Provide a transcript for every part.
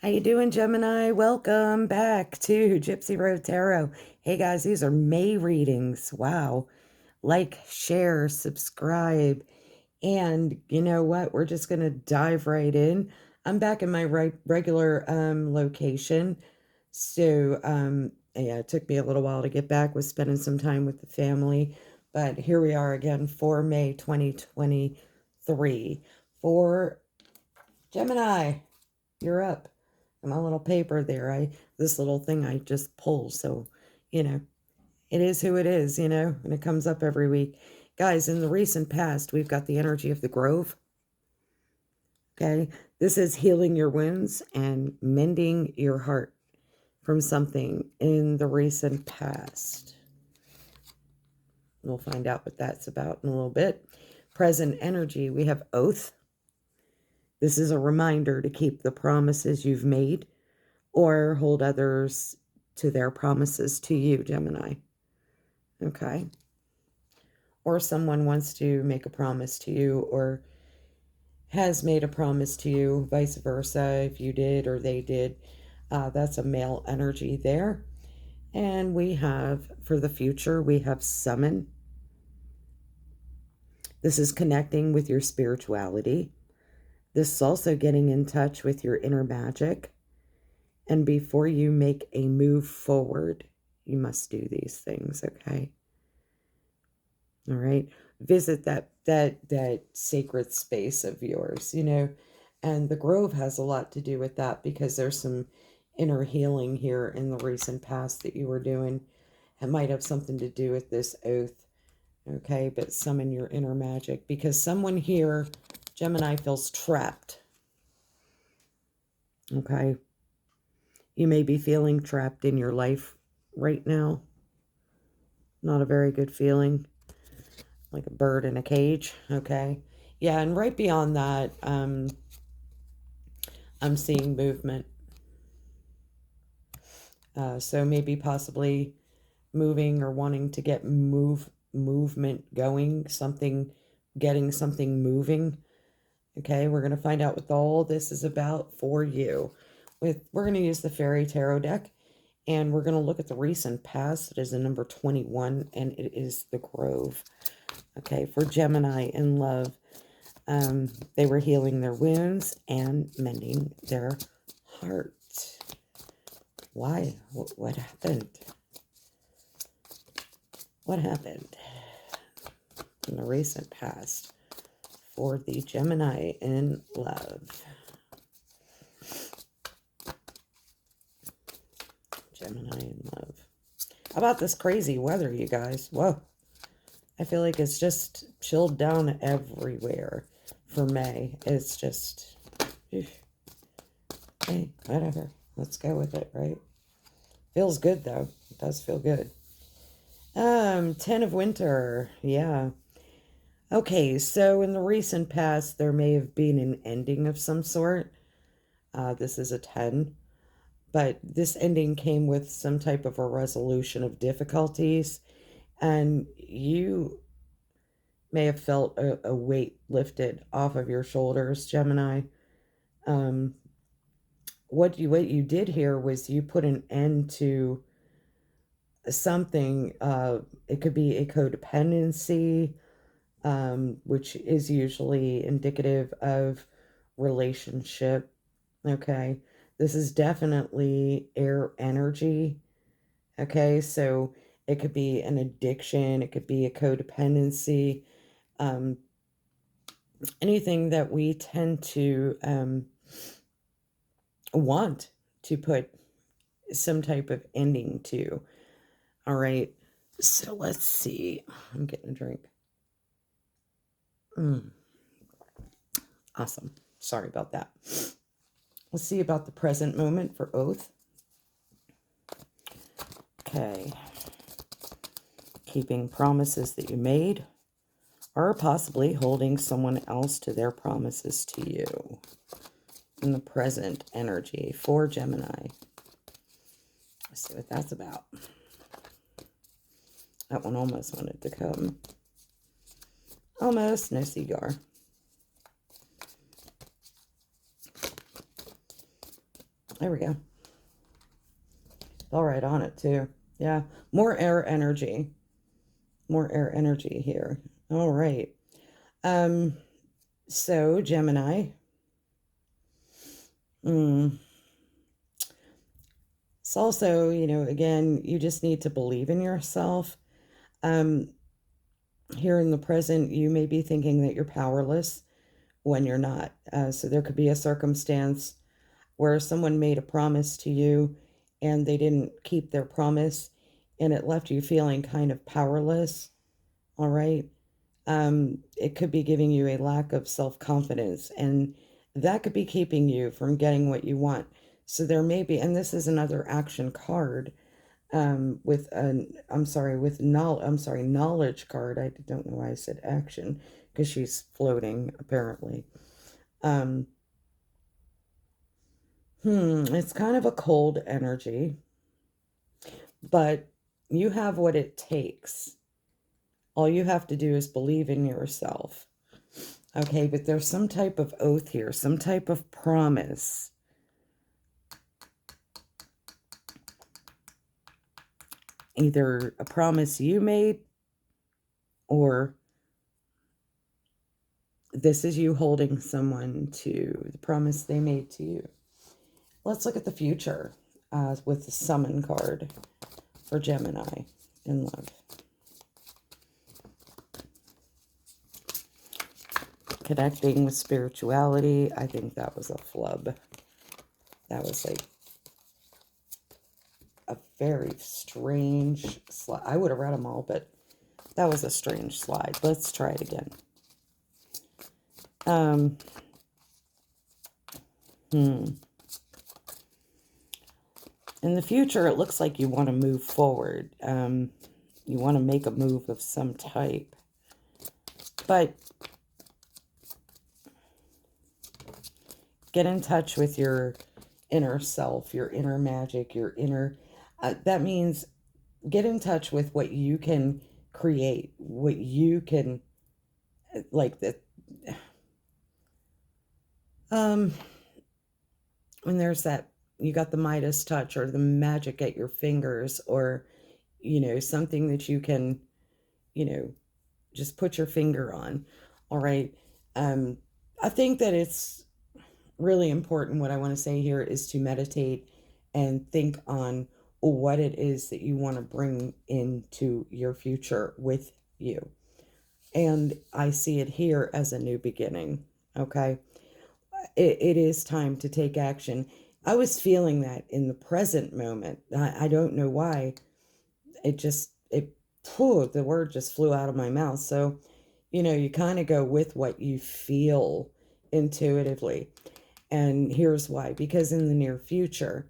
How you doing, Gemini? Welcome back to Gypsy Road Tarot. Hey guys, these are May readings. Wow. Like, share, subscribe. And you know what? We're just going to dive right in. I'm back in my regular location. So, yeah, it took me a little while to get back. Was spending some time with the family. But here we are again for May 2023. For Gemini, you're up. My little paper there, this little thing I just pull, so it is who it is, and it comes up every week. Guys, in the recent past, we've got the energy of the Grove. Okay, this is healing your wounds and mending your heart from something in the recent past. We'll find out what that's about in a little bit. Present energy, we have oath. This is a reminder to keep the promises you've made or hold others to their promises to you, Gemini. Okay. Or someone wants to make a promise to you or has made a promise to you, vice versa, if you did or they did. That's a male energy there. And we have, for the future, we have summon. This is connecting with your spirituality. This is also getting in touch with your inner magic. And before you make a move forward, you must do these things, okay? All right. Visit that sacred space of yours, and the Grove has a lot to do with that because there's some inner healing here in the recent past that you were doing. It might have something to do with this oath, okay? But summon your inner magic because someone here, Gemini, feels trapped, okay? You may be feeling trapped in your life right now. Not a very good feeling. Like a bird in a cage, okay? Yeah, and right beyond that, I'm seeing movement. So maybe possibly moving or wanting to get movement going, getting something moving. Okay, we're going to find out what all this is about for you. We're going to use the Fairy Tarot deck, and we're going to look at the recent past. It is the number 21, and it is the Grove. Okay, for Gemini in love, they were healing their wounds and mending their heart. Why? What happened? What happened in the recent past for the Gemini in love? Gemini in love. How about this crazy weather, you guys? Whoa. I feel like it's just chilled down everywhere for May. It's just, hey, whatever. Let's go with it, right? Feels good, though. It does feel good. 10 of Winter. Yeah. Okay, so in the recent past, there may have been an ending of some sort. This is a 10. But this ending came with some type of a resolution of difficulties. And you may have felt a weight lifted off of your shoulders, Gemini. What you did here was you put an end to something. It could be a codependency, which is usually indicative of relationship. Okay, this is definitely air energy. Okay, so it could be an addiction, it could be a codependency, anything that we tend to want to put some type of ending to. All right, so let's see. I'm getting a drink. Awesome. Sorry about that. Let's see about the present moment for oath. Okay. Keeping promises that you made, or possibly holding someone else to their promises to you. In the present energy for Gemini. Let's see what that's about. That one almost wanted to come. Almost. No cigar. There we go. All right on it too. Yeah. More air energy. More air energy here. All right. Um, so Gemini. It's also, again, you just need to believe in yourself. Um, Here in the present, you may be thinking that you're powerless when you're not. So there could be a circumstance where someone made a promise to you and they didn't keep their promise and it left you feeling kind of powerless. All right. It could be giving you a lack of self-confidence, and that could be keeping you from getting what you want. So there may be, and this is another action card, with an, I'm sorry, knowledge card. I don't know why I said action, because she's floating, apparently. Um, it's kind of a cold energy, but you have what it takes. All you have to do is believe in yourself. Okay, but there's some type of oath here, some type of promise. Either a promise you made, or this is you holding someone to the promise they made to you. Let's look at the future with the summon card for Gemini in love. Connecting with spirituality. I think that was a flub. That was like a very strange slide. I would have read them all, but that was a strange slide. Let's try it again. In the future, it looks like you want to move forward. You want to make a move of some type. But get in touch with your inner self, your inner magic, your inner... that means get in touch with what you can create, what you can... Like the... when there's that, you got the Midas touch or the magic at your fingers, or, something that you can, just put your finger on. All right. I think that it's really important. What I want to say here is to meditate and think on what it is that you want to bring into your future with you. And I see it here as a new beginning. Okay. It is time to take action. I was feeling that in the present moment. I don't know why. The word just flew out of my mouth. So, you kind of go with what you feel intuitively. And here's why. Because in the near future,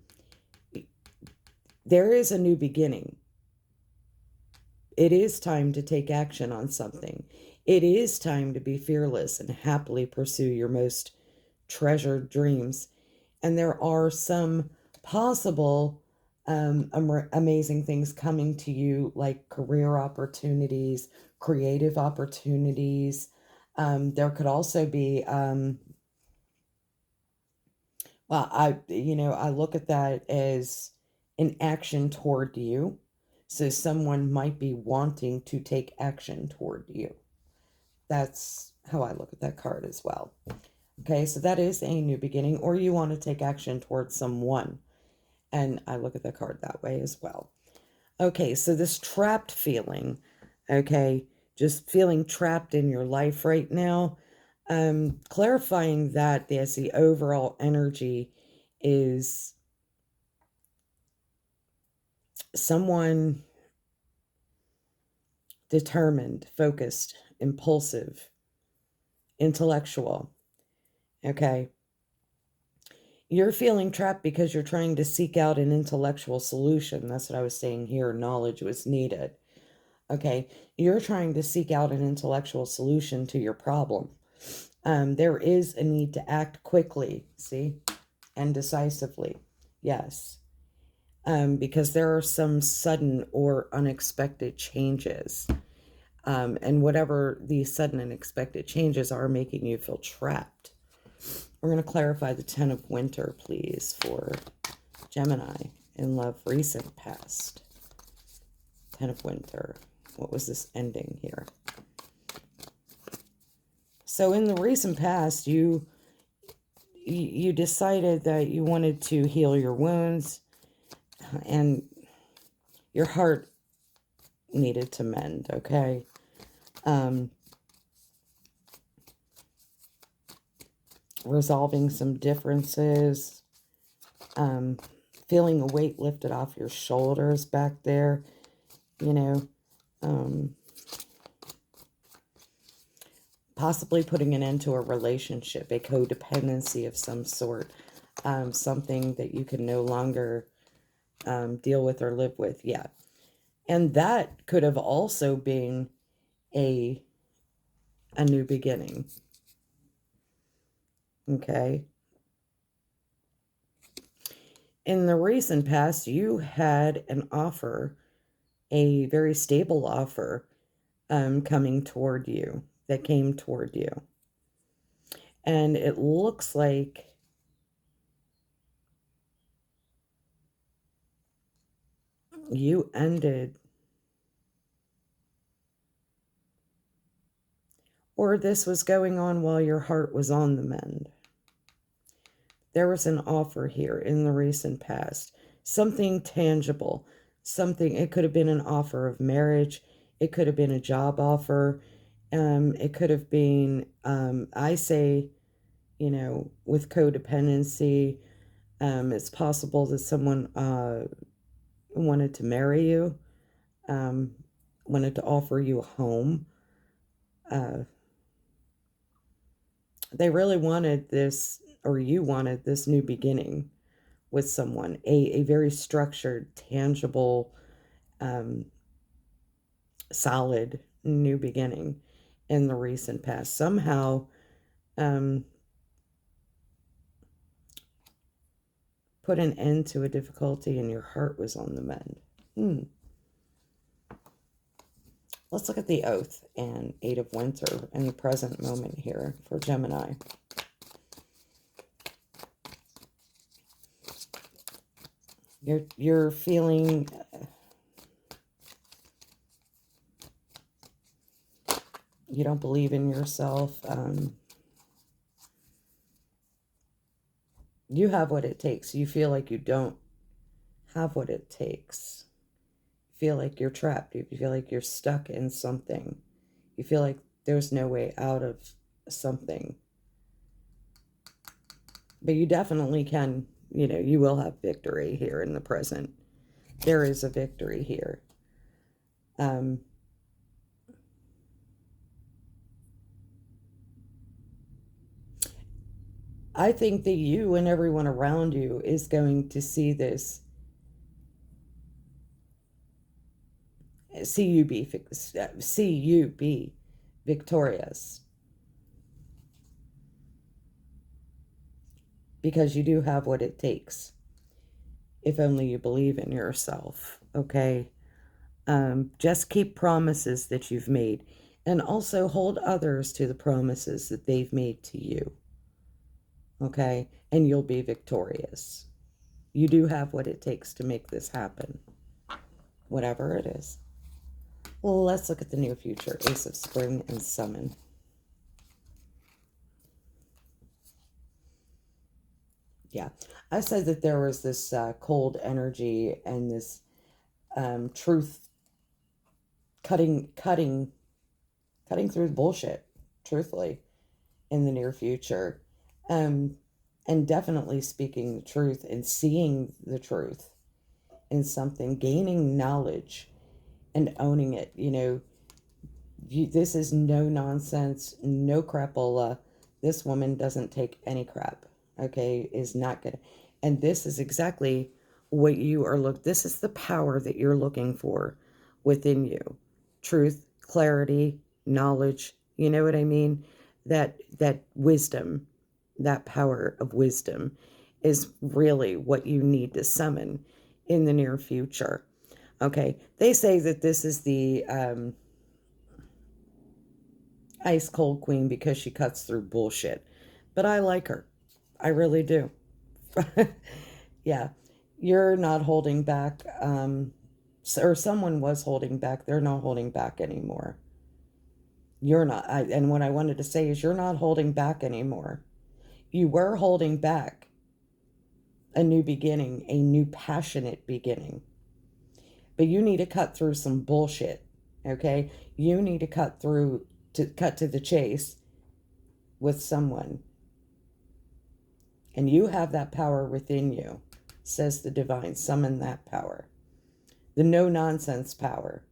there is a new beginning. It is time to take action on something. It is time to be fearless and happily pursue your most treasured dreams. And there are some possible amazing things coming to you, like career opportunities, creative opportunities. There could also be, I look at that as an action toward you. So someone might be wanting to take action toward you. That's how I look at that card as well. Okay, so that is a new beginning, or you want to take action towards someone. And I look at the card that way as well. Okay, so this trapped feeling, okay, just feeling trapped in your life right now, clarifying that as the overall energy is someone determined, focused, impulsive, intellectual, okay? You're feeling trapped because you're trying to seek out an intellectual solution. That's what I was saying here. Knowledge was needed. Okay. You're trying to seek out an intellectual solution to your problem. There is a need to act quickly, see, and decisively. Yes. Because there are some sudden or unexpected changes. And whatever these sudden and unexpected changes are making you feel trapped. We're going to clarify the 10 of winter, please, for Gemini in love recent past. 10 of winter. What was this ending here? So in the recent past, you decided that you wanted to heal your wounds, and your heart needed to mend, okay? Resolving some differences, feeling a weight lifted off your shoulders back there, you know, possibly putting an end to a relationship, a codependency of some sort, something that you can no longer deal with or live with. Yeah. And that could have also been a new beginning. Okay. In the recent past, you had an offer, a very stable offer, coming toward you, that came toward you. And it looks like you ended, or this was going on while your heart was on the mend. There was an offer here in the recent past, something tangible, something, it could have been an offer of marriage, it could have been a job offer, it could have been, I say, you know, with codependency, it's possible that someone wanted to marry you, wanted to offer you a home. They really wanted this, or you wanted this new beginning with someone, a very structured, tangible, solid new beginning in the recent past. Somehow, put an end to a difficulty and your heart was on the mend. Let's look at the oath and 8 of winter in the present moment here for Gemini. You're feeling you don't believe in yourself. You have what it takes. You feel like you don't have what it takes. You feel like you're trapped. You feel like you're stuck in something. You feel like there's no way out of something. But you definitely can, you know, you will have victory here in the present. There is a victory here. I think that you and everyone around you is going to see this, see you be victorious, because you do have what it takes, if only you believe in yourself. Okay. Just keep promises that you've made, and also hold others to the promises that they've made to you. Okay. And you'll be victorious. You do have what it takes to make this happen, whatever it is. Well, let's look at the near future. Ace of Spring and Summon. Yeah, I said that there was this cold energy and this truth cutting through the bullshit, truthfully, in the near future. And definitely speaking the truth and seeing the truth in something, gaining knowledge and owning it. You know, this is no nonsense, no crapola. This woman doesn't take any crap, okay, is not good. And this is exactly what you are this is the power that you're looking for within you. Truth, clarity, knowledge, you know what I mean? That wisdom, that power of wisdom is really what you need to summon in the near future. Okay, they say that this is the ice cold queen because she cuts through bullshit. but I like her. I really do. Yeah. You're not holding back, or someone was holding back. They're not holding back anymore. You're not. And what I wanted to say is you're not holding back anymore. You were holding back a new beginning, a new passionate beginning. But you need to cut through some bullshit, okay? You need to cut to the chase with someone. And you have that power within you, says the divine. Summon that power. The no nonsense power,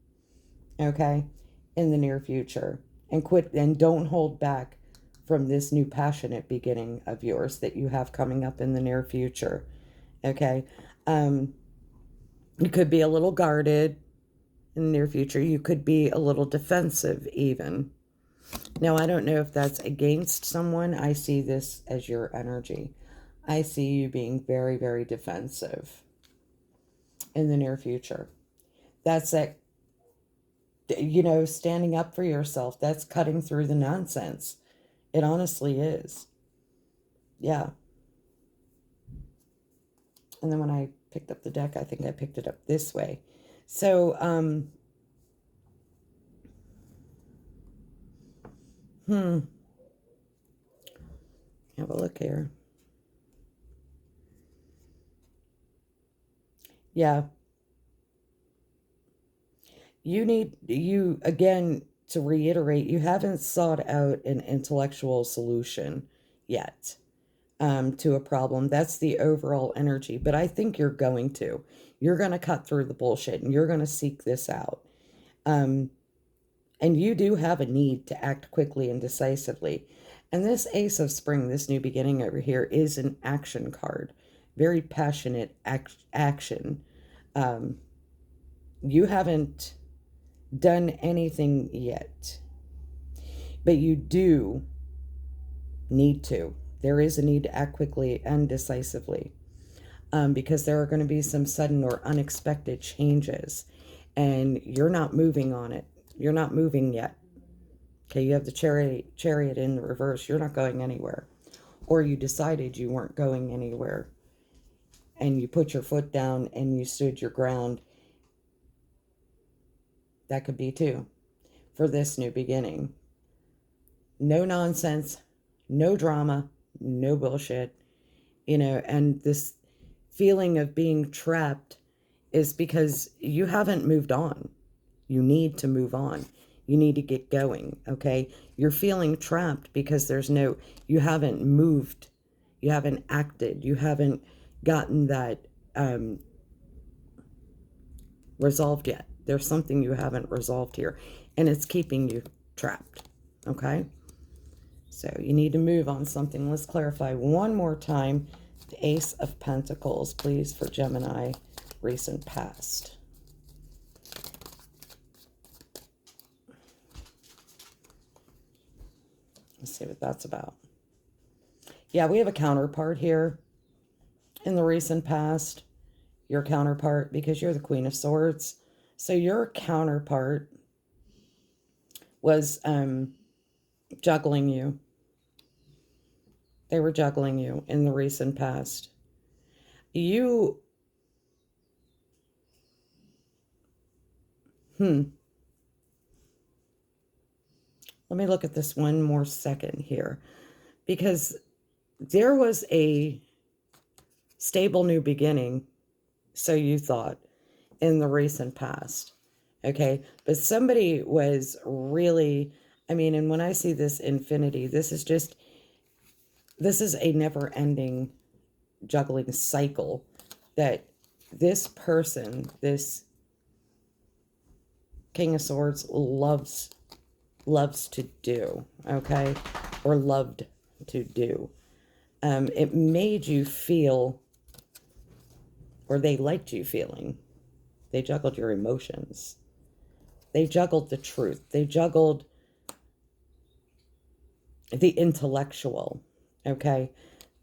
okay? In the near future. And quit and don't hold back from this new passionate beginning of yours that you have coming up in the near future, okay? You could be a little guarded in the near future. You could be a little defensive even. Now, I don't know if that's against someone. I see this as your energy. I see you being very, very defensive in the near future. That's that, standing up for yourself. That's cutting through the nonsense. It honestly is. Yeah. And then when I picked up the deck, I think I picked it up this way. So, have a look here. Yeah. You again, to reiterate, you haven't sought out an intellectual solution yet to a problem. That's the overall energy. But I think you're going to. You're going to cut through the bullshit and you're going to seek this out. And you do have a need to act quickly and decisively. And this Ace of Spring, this new beginning over here, is an action card. Very passionate action. You haven't done anything yet, but you do need to. There is a need to act quickly and decisively, because there are going to be some sudden or unexpected changes, and you're not moving on it. You're not moving yet. Okay, you have the chariot in the reverse. You're not going anywhere, or you decided you weren't going anywhere, and you put your foot down and you stood your ground. That could be too, for this new beginning. No nonsense, no drama, no bullshit, and this feeling of being trapped is because you haven't moved on. You need to move on. You need to get going, okay? You're feeling trapped because you haven't moved. You haven't acted. You haven't gotten that resolved yet. There's something you haven't resolved here, and it's keeping you trapped, okay? So you need to move on something. Let's clarify one more time. The Ace of Pentacles, please, for Gemini, recent past. Let's see what that's about. Yeah, we have a counterpart here in the recent past. Your counterpart, because you're the Queen of Swords. So your counterpart was juggling you. They were juggling you in the recent past. Let me look at this one more second here, because there was a stable new beginning, so you thought, in the recent past, okay? But somebody was really, and when I see this infinity, this is a never-ending juggling cycle that this person, this King of Swords, loves to do, okay? Or loved to do. It made you feel, or they liked you feeling. They juggled your emotions. They juggled the truth. They juggled the intellectual, okay?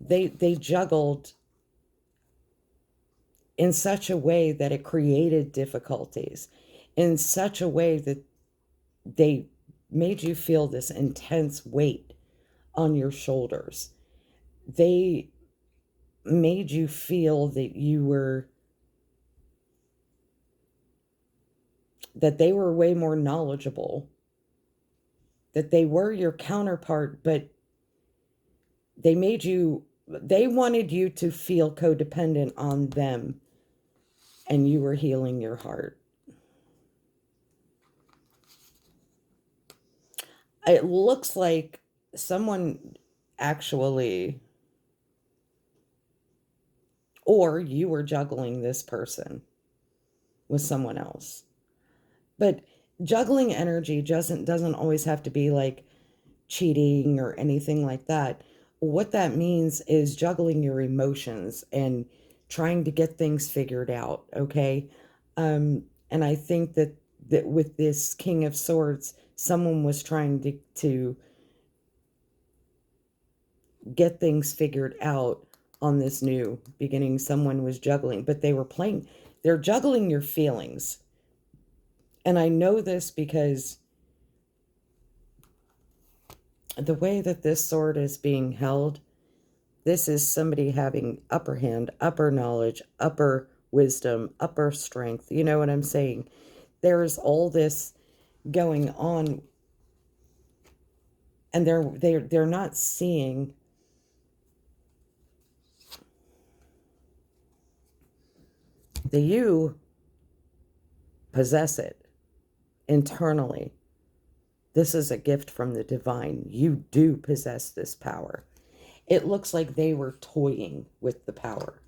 They juggled in such a way that it created difficulties, in such a way that they made you feel this intense weight on your shoulders. they made you feel that they were way more knowledgeable, that they were your counterpart, but they wanted you to feel codependent on them, and you were healing your heart. It looks like someone actually, or you were juggling this person with someone else. But juggling energy doesn't always have to be like cheating or anything like that. What that means is juggling your emotions and trying to get things figured out, okay? And I think that with this King of Swords, someone was trying to get things figured out on this new beginning. Someone was juggling, but they're juggling your feelings. And I know this because the way that this sword is being held, this is somebody having upper hand, upper knowledge, upper wisdom, upper strength. You know what I'm saying? There's all this going on, and they're not seeing that you possess it internally. This is a gift from the divine. You do possess this power. It looks like they were toying with the power,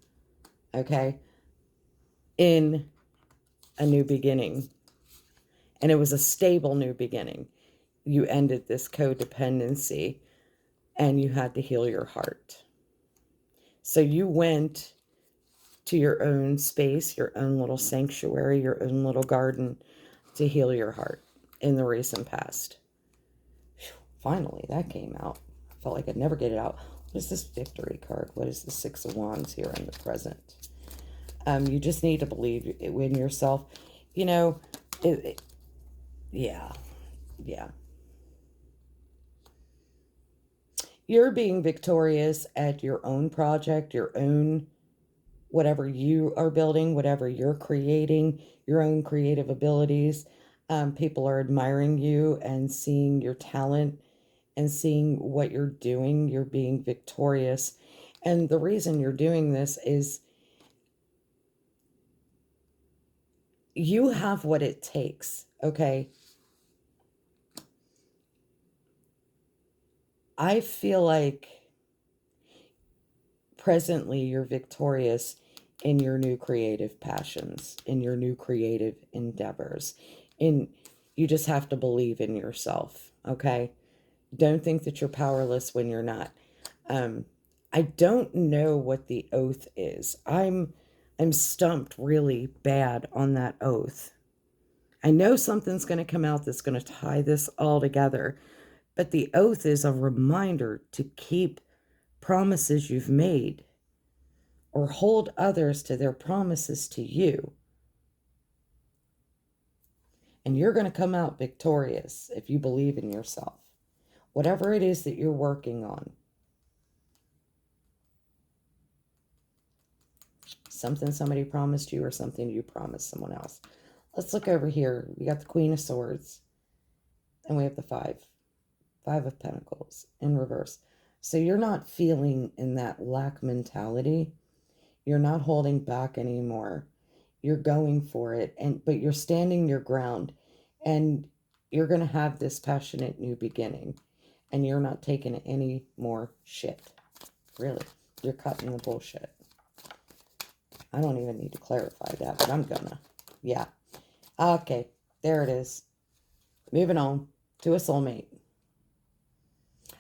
okay, in a new beginning. And it was a stable new beginning. You ended this codependency and you had to heal your heart. So you went to your own space, your own little sanctuary, your own little garden to heal your heart in the recent past. Finally, that came out. I felt like I'd never get it out. What is this victory card? What is the Six of Wands here in the present? You just need to believe in yourself. You know, yeah. You're being victorious at your own project, your own, whatever you are building, whatever you're creating, your own creative abilities. People are admiring you and seeing your talent and seeing what you're doing. You're being victorious. And the reason you're doing this is you have what it takes, okay? I feel like presently you're victorious in your new creative passions, in your new creative endeavors. You just have to believe in yourself, okay? Don't think that you're powerless when you're not. I don't know what the oath is. I'm stumped really bad on that oath. I know something's going to come out that's going to tie this all together, but the oath is a reminder to keep promises you've made or hold others to their promises to you. And you're going to come out victorious if you believe in yourself, whatever it is that you're working on. Something somebody promised you or something you promised someone else. Let's look over here. We got the Queen of Swords and we have the Five of Pentacles in reverse. So you're not feeling in that lack mentality. You're not holding back anymore. You're going for it, but you're standing your ground, and you're going to have this passionate new beginning, and you're not taking any more shit. Really, you're cutting the bullshit. I don't even need to clarify that, but I'm gonna. Yeah. Okay, there it is. Moving on to a soulmate.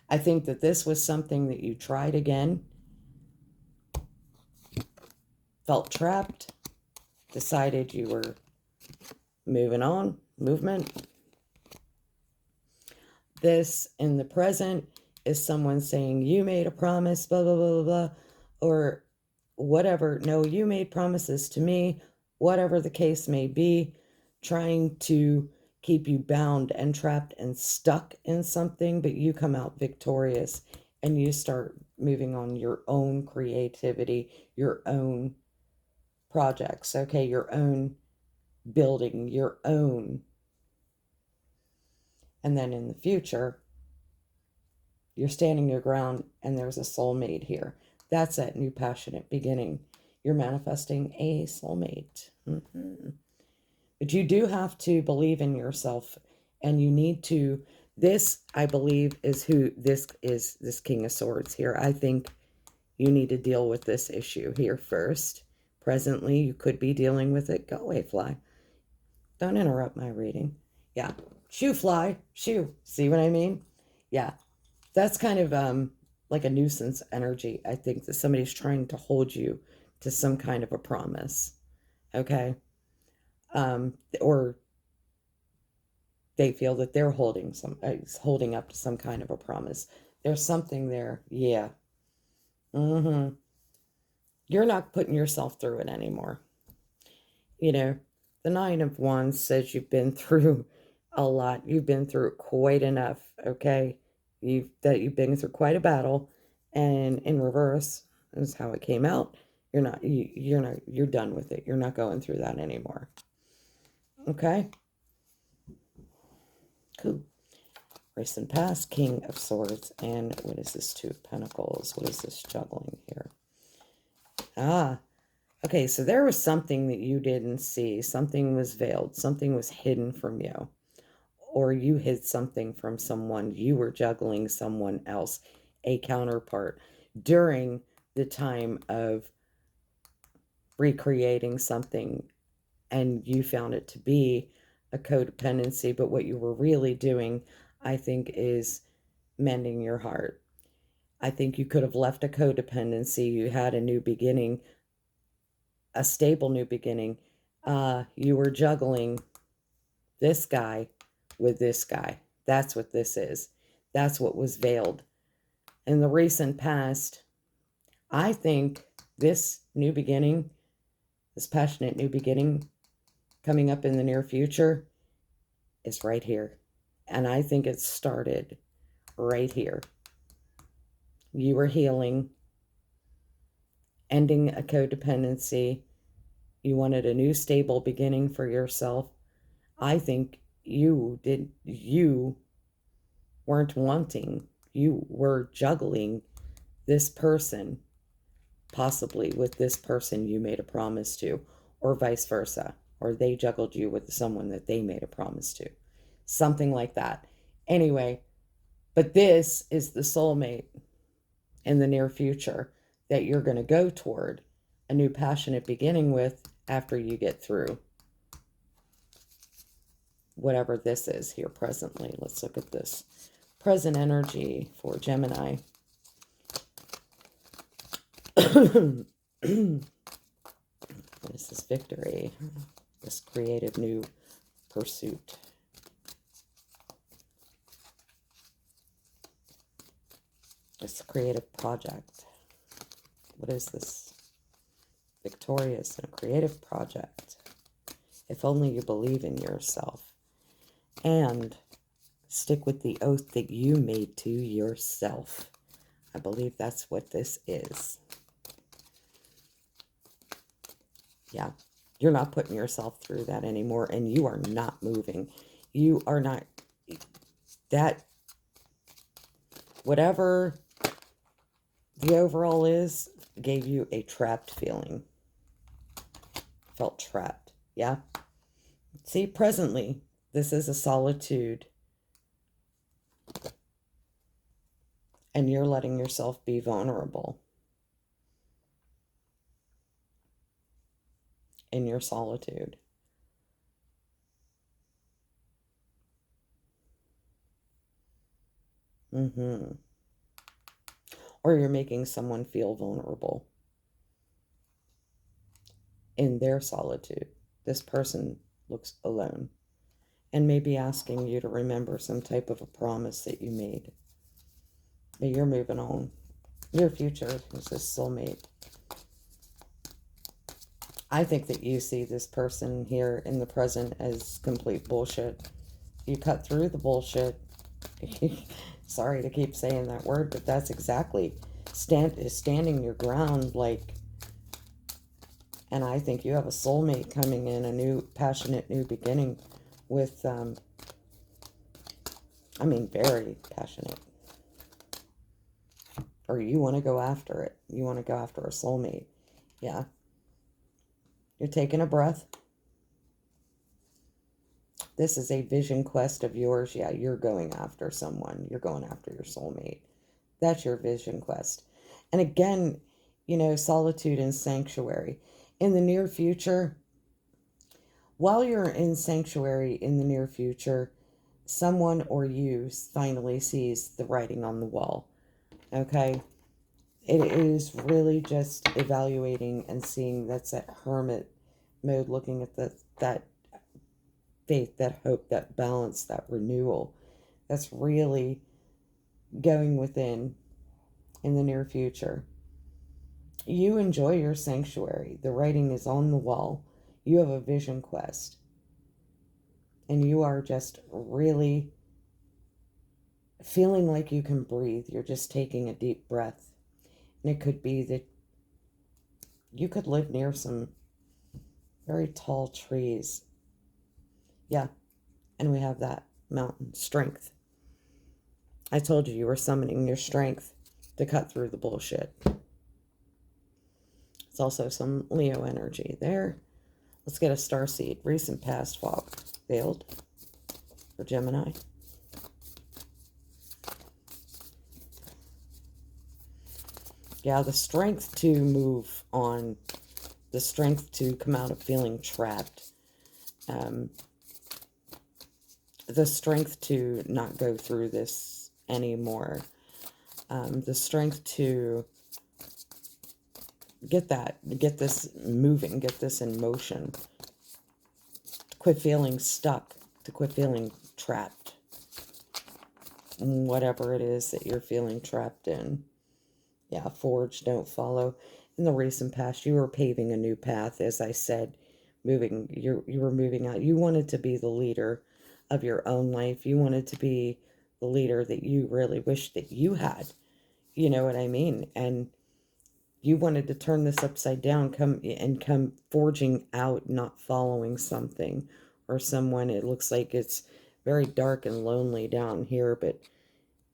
I think that this was something that you tried again, felt trapped, decided you were moving on, movement. This in the present is someone saying you made a promise, blah, blah, blah, blah, blah, or whatever. No, you made promises to me, whatever the case may be, trying to keep you bound and trapped and stuck in something, but you come out victorious and you start moving on your own creativity, your own projects, okay, your own building, your own. And then in the future, you're standing your ground and there's a soulmate here. That's that new passionate beginning. You're manifesting a soulmate. But you do have to believe in yourself, and you need to. This, I believe, is who this is, this King of Swords here. I think you need to deal with this issue here first. Presently, you could be dealing with it. Go away, fly. Don't interrupt my reading. Yeah. Shoo, fly. Shoo. See what I mean? Yeah. That's kind of like a nuisance energy. I think that somebody's trying to hold you to some kind of a promise. Okay? Or they feel that they're holding up to some kind of a promise. There's something there. Yeah. You're not putting yourself through it anymore. You know, the Nine of Wands says you've been through a lot. You've been through quite enough, okay? You've been through quite a battle, and in reverse is how it came out. You're done with it. You're not going through that anymore. Okay? Cool. Recent past, King of Swords, and what is this? Two of Pentacles. What is this juggling here? Okay, so there was something that you didn't see. Something was veiled. Something was hidden from you. Or you hid something from someone. You were juggling someone else, a counterpart, during the time of recreating something, and you found it to be a codependency. But what you were really doing, I think, is mending your heart. I think you could have left a codependency. You had a new beginning, a stable new beginning. You were juggling this guy with this guy. That's what this is. That's what was veiled. In the recent past, I think this new beginning, this passionate new beginning coming up in the near future is right here. And I think it started right here. You were healing, ending a codependency. You wanted a new stable beginning for yourself. I think you weren't wanting, you were juggling this person, possibly with this person you made a promise to, or vice versa, or they juggled you with someone that they made a promise to, something like that. Anyway, but this is the soulmate in the near future that you're going to go toward a new passionate beginning with after you get through whatever this is here presently. Let's look at this present energy for Gemini. What is this? Victory, this creative new pursuit. This creative project. What is this? Victorious in a creative project. If only you believe in yourself. And stick with the oath that you made to yourself. I believe that's what this is. Yeah. You're not putting yourself through that anymore, and you are not moving. You are not... That... Whatever the overall is, gave you a trapped feeling. Felt trapped. Yeah? See, presently, this is a solitude. And you're letting yourself be vulnerable in your solitude. Or you're making someone feel vulnerable in their solitude. This person looks alone and maybe asking you to remember some type of a promise that you made. But you're moving on. Your future is this soulmate. I think that you see this person here in the present as complete bullshit. You cut through the bullshit. Sorry to keep saying that word, but that's exactly standing your ground, like, and I think you have a soulmate coming in, a new, passionate new beginning with, I mean, very passionate. Or you want to go after it. You want to go after a soulmate. Yeah. You're taking a breath. This is a vision quest of yours. Yeah, you're going after someone. You're going after your soulmate. That's your vision quest. And again, you know, solitude and sanctuary. In the near future, while you're in sanctuary in the near future, someone or you finally sees the writing on the wall. Okay? It is really just evaluating and seeing. That's that hermit mode, looking at that faith, that hope, that balance, that renewal. That's really going within in the near future. You enjoy your sanctuary. The writing is on the wall. You have a vision quest. And you are just really feeling like you can breathe. You're just taking a deep breath. And it could be that you could live near some very tall trees. Yeah. And we have that mountain strength. I told you were summoning your strength to cut through the bullshit. It's also some Leo energy there. Let's get a star seed. Recent past fog veiled for Gemini. Yeah, the strength to move on. The strength to come out of feeling trapped. The strength to not go through this anymore. The strength to get this moving, get this in motion. To quit feeling stuck, to quit feeling trapped. Whatever it is that you're feeling trapped in. Yeah, forge, don't follow. In the recent past, you were paving a new path, as I said, you were moving out. You wanted to be the leader of your own life. You wanted to be the leader that you really wished that you had. You know what I mean? And you wanted to turn this upside down, come forging out, not following something or someone. It looks like it's very dark and lonely down here, but,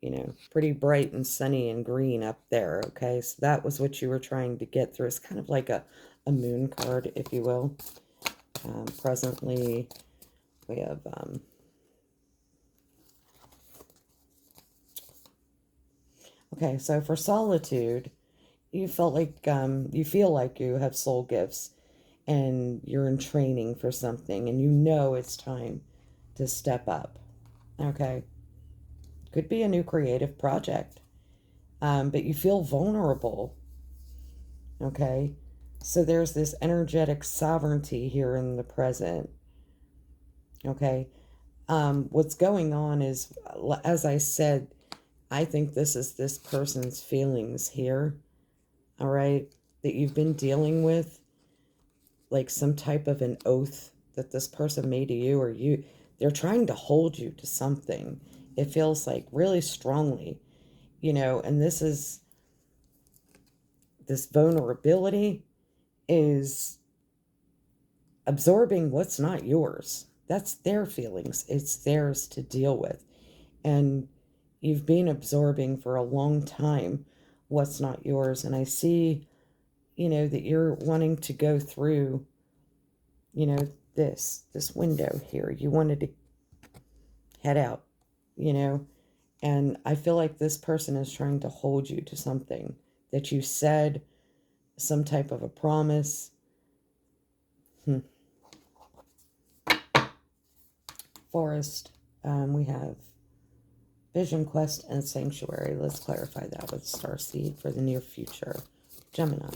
you know, pretty bright and sunny and green up there, okay? So that was what you were trying to get through. It's kind of like a moon card, if you will. Presently, we have... okay, so for solitude... you felt like, you feel like you have soul gifts and you're in training for something and you know it's time to step up, okay? Could be a new creative project, but you feel vulnerable, okay? So there's this energetic sovereignty here in the present, okay? What's going on is, as I said, I think this is this person's feelings here. All right, that you've been dealing with, like some type of an oath that this person made to you, or they're trying to hold you to something. It feels like really strongly, you know, and this vulnerability is absorbing what's not yours. That's their feelings. It's theirs to deal with. And you've been absorbing for a long time what's not yours. And I see, you know, that you're wanting to go through, you know, this window here. You wanted to head out, you know, and I feel like this person is trying to hold you to something that you said, some type of a promise. Forest, we have Vision Quest and Sanctuary. Let's clarify that with Starseed for the near future. Gemini.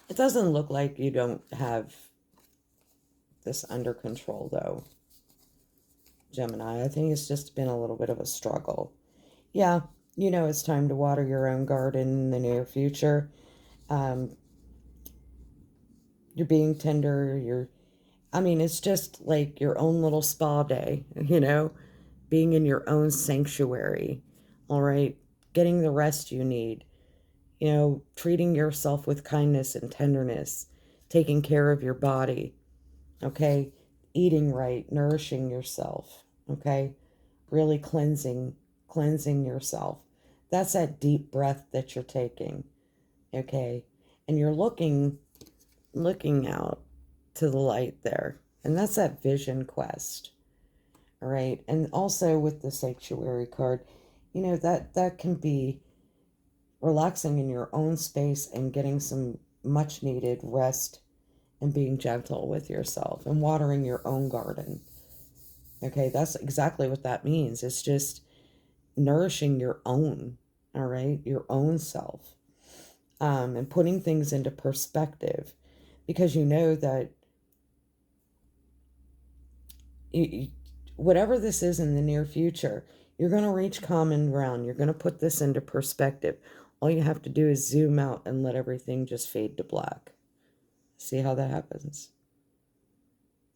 It doesn't look like you don't have this under control, though, Gemini. I think it's just been a little bit of a struggle. Yeah, You know it's time to water your own garden in the near future. Um, you're being tender. I mean, it's just like your own little spa day, being in your own sanctuary, all right? Getting the rest you need, treating yourself with kindness and tenderness, taking care of your body, okay? Eating right, nourishing yourself, okay? Really cleansing yourself. That's that deep breath that you're taking, okay? And you're looking out to the light there. And that's that vision quest. All right. And also with the sanctuary card, that can be relaxing in your own space and getting some much needed rest and being gentle with yourself and watering your own garden. Okay, that's exactly what that means. It's just nourishing your own, all right, your own self, and putting things into perspective, because you know that you, whatever this is in the near future, you're going to reach common ground. You're going to put this into perspective. All you have to do is zoom out and let everything just fade to black. See how that happens.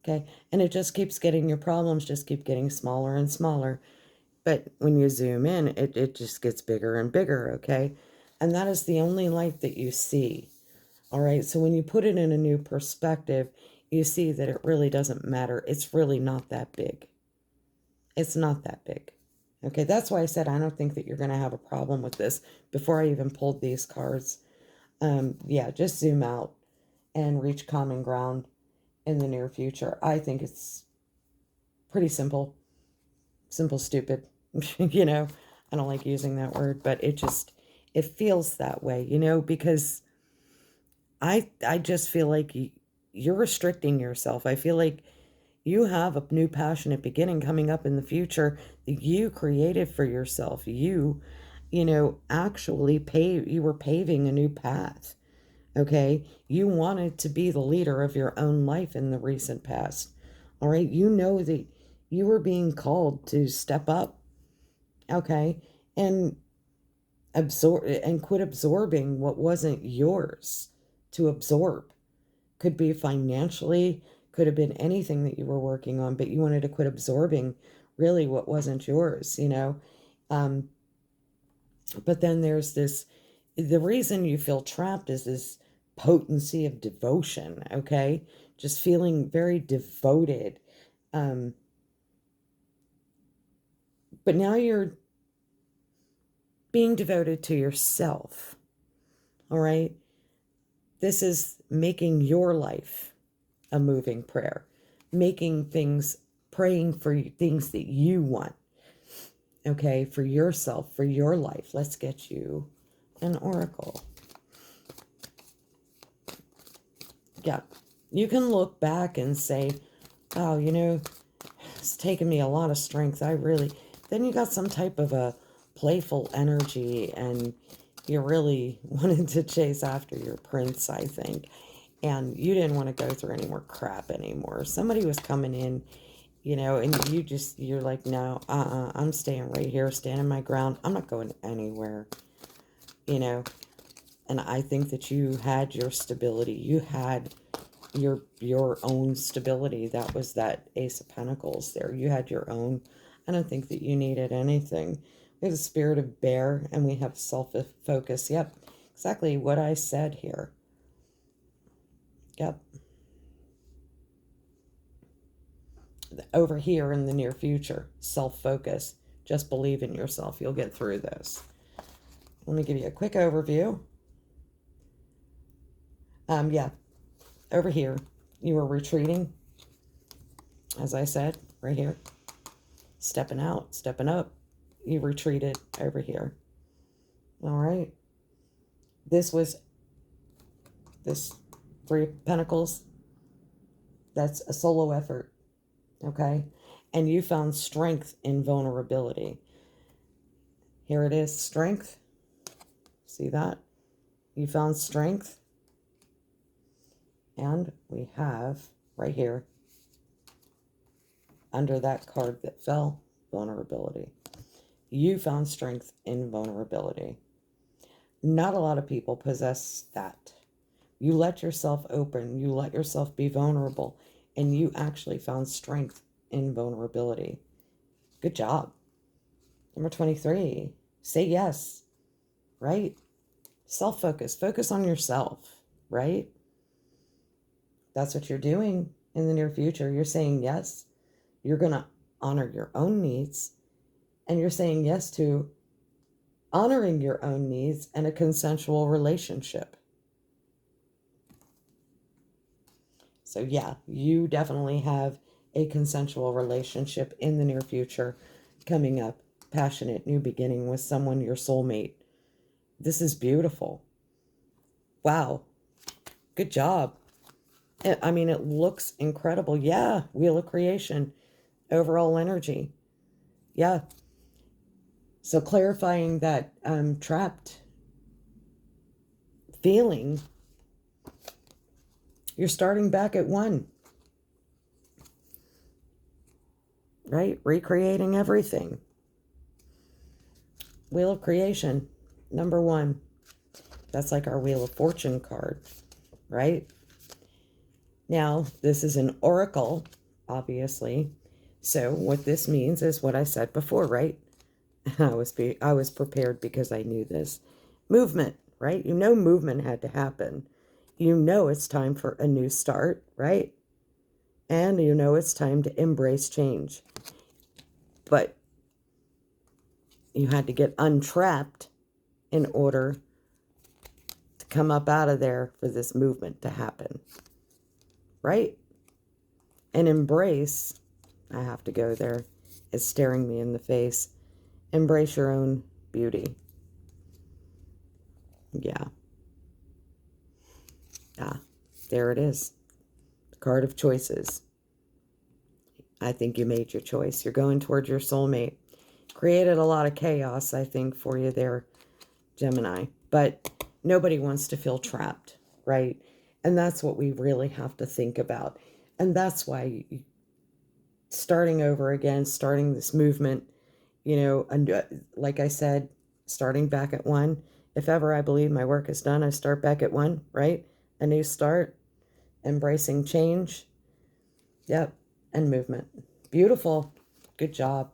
Okay. And it just keeps getting, your problems just keep getting smaller and smaller. But when you zoom in, it just gets bigger and bigger. Okay. And that is the only light that you see. All right. So when you put it in a new perspective, you see that it really doesn't matter. It's really not that big. It's not that big. Okay, that's why I said I don't think that you're going to have a problem with this before I even pulled these cards. Yeah, just zoom out and reach common ground in the near future. I think it's pretty simple. Simple, stupid. I don't like using that word, but it feels that way, because I just feel like you're restricting yourself. I feel like you have a new passionate beginning coming up in the future that you created for yourself. Actually you were paving a new path. Okay. You wanted to be the leader of your own life in the recent past. All right. You know that you were being called to step up. Okay. And absorb and quit absorbing what wasn't yours to absorb. Could be financially, could have been anything that you were working on, but you wanted to quit absorbing really what wasn't yours. Um, but then there's the reason you feel trapped is this potency of devotion, okay? Just feeling very devoted. Um, but now you're being devoted to yourself, all right? This is making your life a moving prayer, praying for things that you want, okay, for yourself, for your life. Let's get you an oracle. Yeah, you can look back and say, oh, it's taken me a lot of strength. Then you got some type of a playful energy and you really wanted to chase after your prince, I think. And you didn't want to go through any more crap anymore. Somebody was coming in, and you're like, no, I'm staying right here, standing my ground. I'm not going anywhere, And I think that you had your stability. You had your own stability. That was that Ace of Pentacles there. You had your own. I don't think that you needed anything. We have the spirit of bear and we have self-focus. Yep, exactly what I said here. Yep. Over here in the near future, self-focus. Just believe in yourself. You'll get through this. Let me give you a quick overview. Yeah, over here, you were retreating, as I said, right here. Stepping out, stepping up. You retreated over here. All right. This was this Three of Pentacles. That's a solo effort. Okay. And you found strength in vulnerability. Here it is, strength. See that? You found strength. And we have right here, under that card that fell, vulnerability. You found strength in vulnerability. Not a lot of people possess that. You let yourself open, you let yourself be vulnerable, and you actually found strength in vulnerability. Good job. Number 23, say yes, right? Self-focus, focus on yourself, right? That's what you're doing in the near future. You're saying yes. You're going to honor your own needs, and you're saying yes to honoring your own needs and a consensual relationship. So yeah, you definitely have a consensual relationship in the near future coming up. Passionate new beginning with someone, your soulmate. This is beautiful. Wow. Good job. I mean, it looks incredible. Yeah, Wheel of Creation. Overall energy. Yeah. So clarifying that trapped feeling, you're starting back at 1. Right? Recreating everything. Wheel of Creation, number 1. That's like our Wheel of Fortune card, right? Now, this is an oracle, obviously. So what this means is what I said before, right? I was prepared because I knew this. Movement, right? You know movement had to happen. You know it's time for a new start, right? And you know it's time to embrace change. But you had to get untrapped in order to come up out of there for this movement to happen, right? And embrace, I have to go there, it's staring me in the face. Embrace your own beauty. Yeah. Ah, there it is. The card of choices. I think you made your choice. You're going toward your soulmate. Created a lot of chaos, I think, for you there, Gemini. But nobody wants to feel trapped, right? And that's what we really have to think about. And that's why starting over again, starting this movement, you know, and like I said, starting back at 1. If ever I believe my work is done, I start back at 1, right? A new start, embracing change. Yep, and movement. Beautiful. Good job.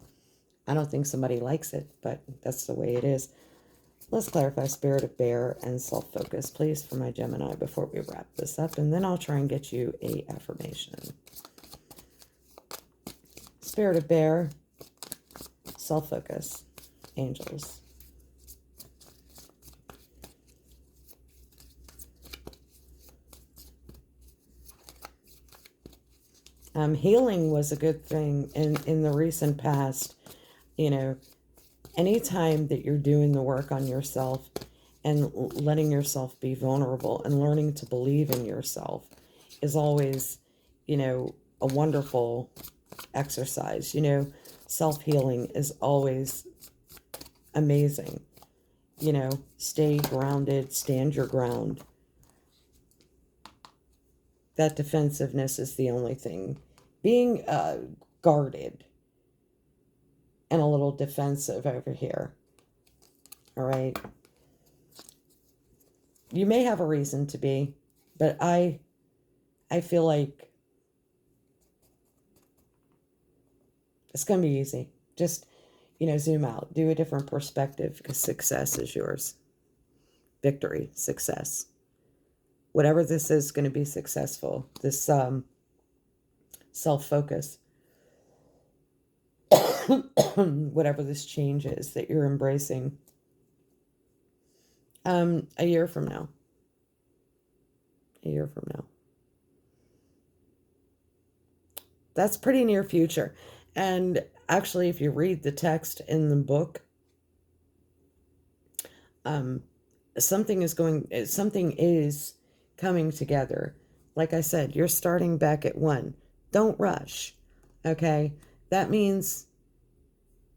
I don't think somebody likes it, but that's the way it is. Let's clarify Spirit of Bear and self-focus, please, for my Gemini before we wrap this up, and then I'll try and get you a affirmation. Spirit of Bear, self-focus, angels. Healing was a good thing in the recent past. You know, anytime that you're doing the work on yourself and letting yourself be vulnerable and learning to believe in yourself is always, you know, a wonderful exercise. You know, self-healing is always amazing. You know, stay grounded, stand your ground. That defensiveness is the only thing. Being guarded and a little defensive over here. All right. You may have a reason to be, but I feel like it's going to be easy. Just, you know, zoom out. Do a different perspective because success is yours. Victory, success. Whatever this is going to be successful. This self-focus. Whatever this change is that you're embracing. A year from now. A year from now. That's pretty near future. And actually, if you read the text in the book, something is coming together. Like I said, you're starting back at 1. Don't rush. Okay? That means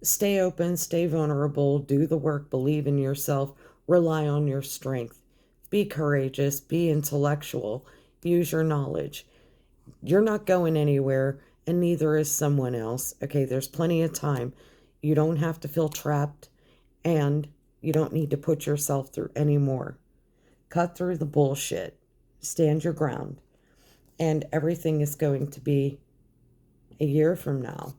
stay open, stay vulnerable, do the work, believe in yourself, rely on your strength. Be courageous, be intellectual, use your knowledge. You're not going anywhere, and neither is someone else. Okay, there's plenty of time. You don't have to feel trapped, and you don't need to put yourself through any more. Cut through the bullshit. Stand your ground. And everything is going to be, a year from now,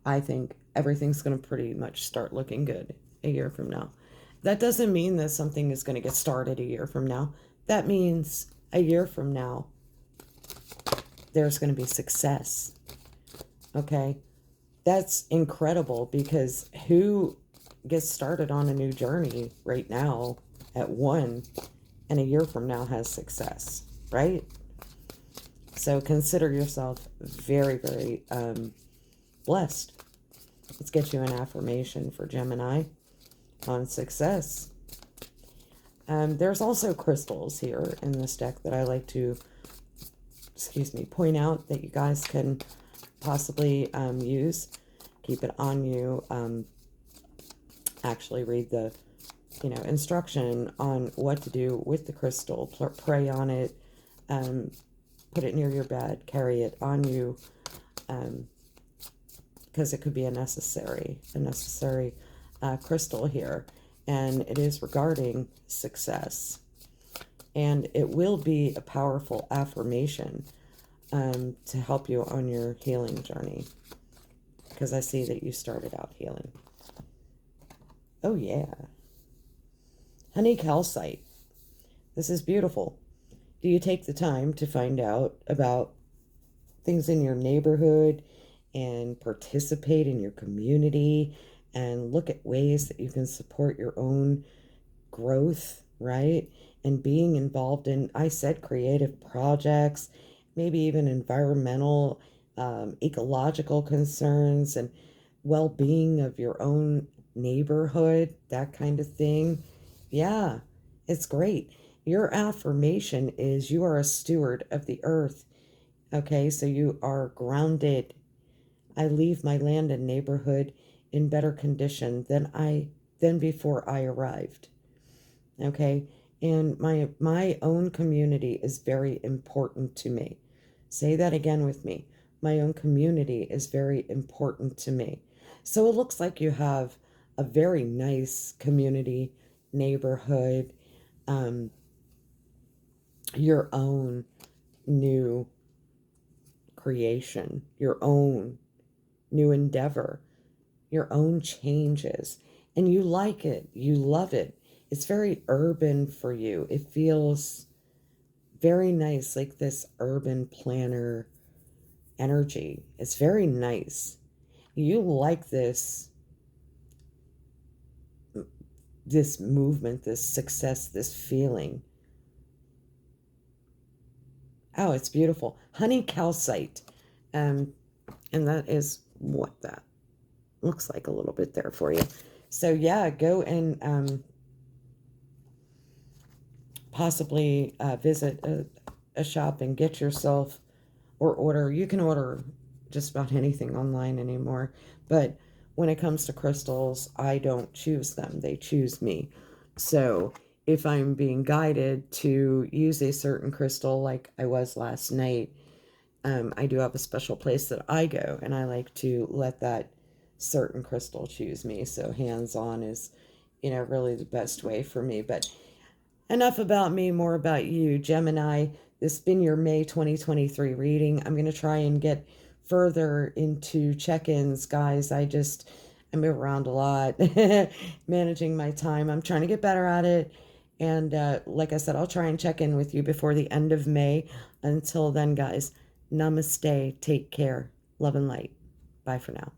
I think everything's going to pretty much start looking good a year from now. That doesn't mean that something is going to get started a year from now. That means a year from now, there's going to be success. Okay? That's incredible, because who gets started on a new journey right now at 1 and a year from now has success, right? So consider yourself very, very blessed. Let's get you an affirmation for Gemini on success. There's also crystals here in this deck that I like to, point out that you guys can possibly use. Keep it on you. Actually read the, instruction on what to do with the crystal. Pray on it. Put it near your bed. Carry it on you. Because it could be a necessary crystal here. And it is regarding success. And it will be a powerful affirmation to help you on your healing journey. Because I see that you started out healing. Oh, yeah. Honey calcite. This is beautiful. Do you take the time to find out about things in your neighborhood and participate in your community and look at ways that you can support your own growth, right? And being involved in, I said, creative projects, maybe even environmental, ecological concerns and well-being of your own neighborhood, that kind of thing. Yeah, it's great. Your affirmation is you are a steward of the earth. Okay, so you are grounded. I leave my land and neighborhood in better condition than before I arrived. Okay, and my own community is very important to me. Say that again with me. My own community is very important to me. So it looks like you have a very nice community, neighborhood, your own new creation, your own new endeavor, your own changes. And you like it. You love it. It's very urban for you. It feels very nice, like this urban planner energy. It's very nice. You like this movement, this success, this feeling. Oh, it's beautiful. Honey calcite. And that is what that looks like a little bit there for you. So yeah, go and possibly visit a shop and get yourself, or order. You can order just about anything online anymore. But when it comes to crystals, I don't choose them. They choose me. So if I'm being guided to use a certain crystal, like I was last night, I do have a special place that I go, and I like to let that certain crystal choose me. So hands-on is, really the best way for me. But enough about me, more about you, Gemini. This has been your May 2023 reading. I'm going to try and get further into check-ins, guys. I move around a lot, managing my time. I'm trying to get better at it. And like I said, I'll try and check in with you before the end of May. Until then, guys, namaste. Take care. Love and light. Bye for now.